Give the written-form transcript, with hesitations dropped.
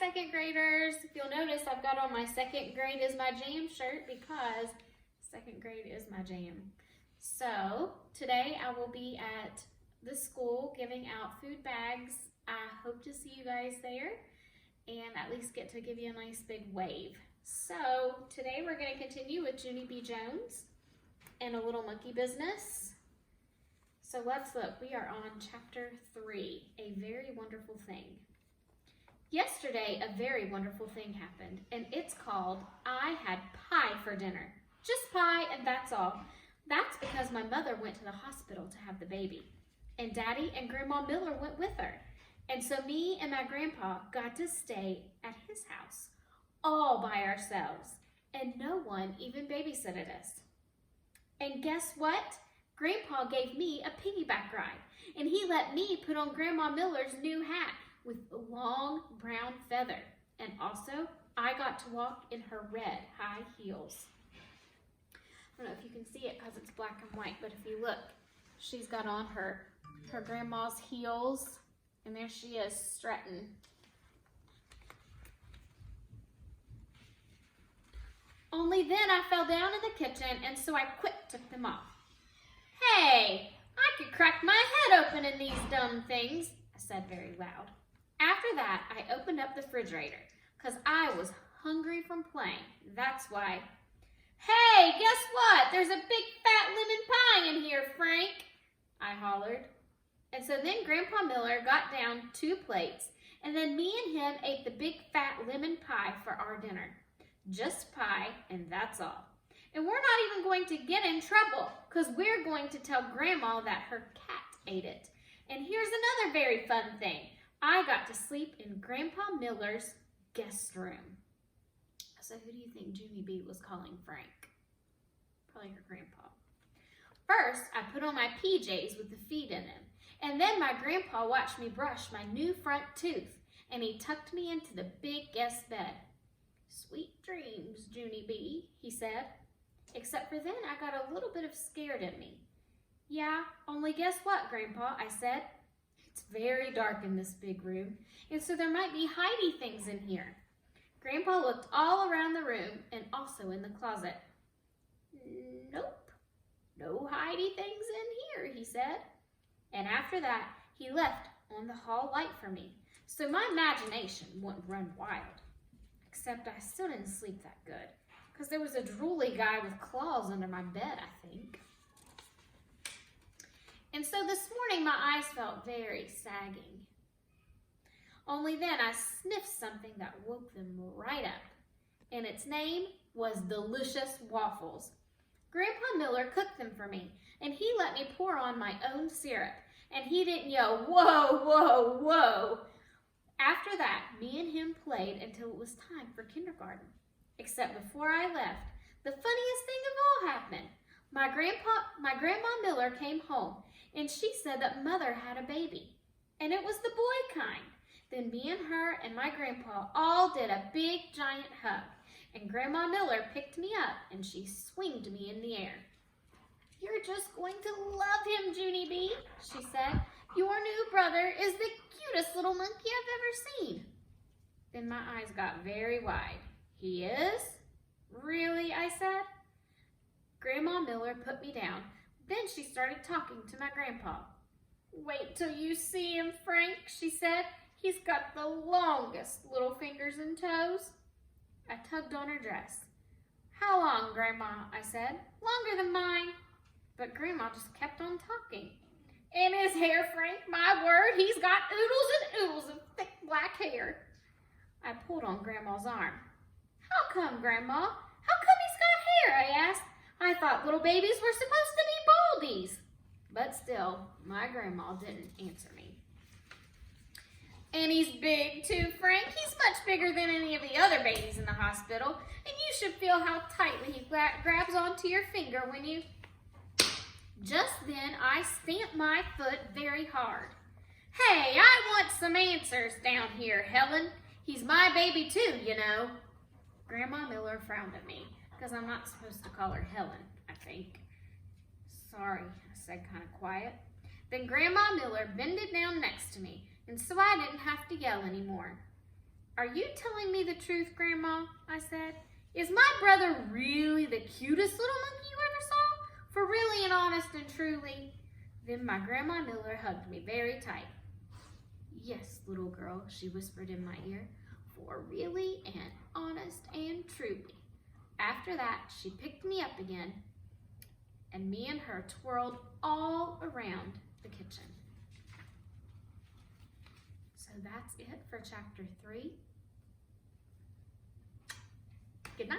second graders. If you'll notice, I've got on my second grade is my jam shirt because second grade is my jam. So today I will be at the school giving out food bags. I hope to see you guys there and at least get to give you a nice big wave. So today we're going to continue with Junie B Jones and a little monkey business. So let's look. We are on chapter 3, A Very Wonderful Thing. Yesterday, a very wonderful thing happened, and it's called I Had Pie for Dinner. Just pie, and that's all. That's because my mother went to the hospital to have the baby, and Daddy and Grandma Miller went with her. And so me and my grandpa got to stay at his house, all by ourselves, and no one even babysitted us. And guess what? Grandpa gave me a piggyback ride, and he let me put on Grandma Miller's new hat with a long brown feather. And also, I got to walk in her red high heels. I don't know if you can see it because it's black and white, but if you look, she's got on her grandma's heels, and there she is strutting. Only then I fell down in the kitchen, and so I quick took them off. Hey, I could crack my head open in these dumb things, I said very loud. After that, I opened up the refrigerator because I was hungry from playing. That's why. Hey, guess what? There's a big fat lemon pie in here, Frank, I hollered. And so then Grandpa Miller got down 2 plates, and then me and him ate the big fat lemon pie for our dinner. Just pie, and that's all. And we're not even going to get in trouble because we're going to tell Grandma that her cat ate it. And here's another very fun thing. I got to sleep in Grandpa Miller's guest room. So who do you think Junie B was calling Frank? Probably her grandpa. First, I put on my PJs with the feet in them. And then my grandpa watched me brush my new front tooth. And he tucked me into the big guest bed. Sweet dreams, Junie B, he said. Except for then I got a little bit of scared in me. Yeah, only guess what, Grandpa, I said. It's very dark in this big room, and so there might be hidey things in here. Grandpa looked all around the room and also in the closet. Nope, no hidey things in here, he said. And after that, he left on the hall light for me, so my imagination wouldn't run wild. Except I still didn't sleep that good, because there was a drooly guy with claws under my bed, I think. And so this morning, my eyes felt very sagging. Only then I sniffed something that woke them right up, and its name was Delicious Waffles. Grandpa Miller cooked them for me, and he let me pour on my own syrup, and he didn't yell, whoa, whoa, whoa. After that, me and him played until it was time for kindergarten. Except before I left, the funniest thing of all happened. My Grandma Miller came home, and she said that Mother had a baby, and it was the boy kind. Then me and her and my grandpa all did a big giant hug, and Grandma Miller picked me up, and she swinged me in the air. You're just going to love him, Junie B, she said. Your new brother is the cutest little monkey I've ever seen. Then my eyes got very wide. He is? Really? I said. Grandma Miller put me down. Then she started talking to my grandpa. Wait till you see him, Frank, she said. He's got the longest little fingers and toes. I tugged on her dress. How long, Grandma? I said. Longer than mine. But Grandma just kept on talking. And his hair, Frank, my word, he's got oodles and oodles of thick black hair. I pulled on Grandma's arm. How come, Grandma? How come he's got hair? I asked. I thought little babies were supposed to be baldies. But still, my grandma didn't answer me. And he's big too, Frank. He's much bigger than any of the other babies in the hospital. And you should feel how tightly he grabs onto your finger when you... Just then, I stamped my foot very hard. Hey, I want some answers down here, Helen. He's my baby too, you know. Grandma Miller frowned at me, because I'm not supposed to call her Helen, I think. Sorry, I said kind of quiet. Then Grandma Miller bended down next to me, and so I didn't have to yell anymore. Are you telling me the truth, Grandma? I said. Is my brother really the cutest little monkey you ever saw? For really and honest and truly? Then my Grandma Miller hugged me very tight. Yes, little girl, she whispered in my ear, for really and honest and truly. After that, she picked me up again, and me and her twirled all around the kitchen. So that's it for chapter 3. Good night.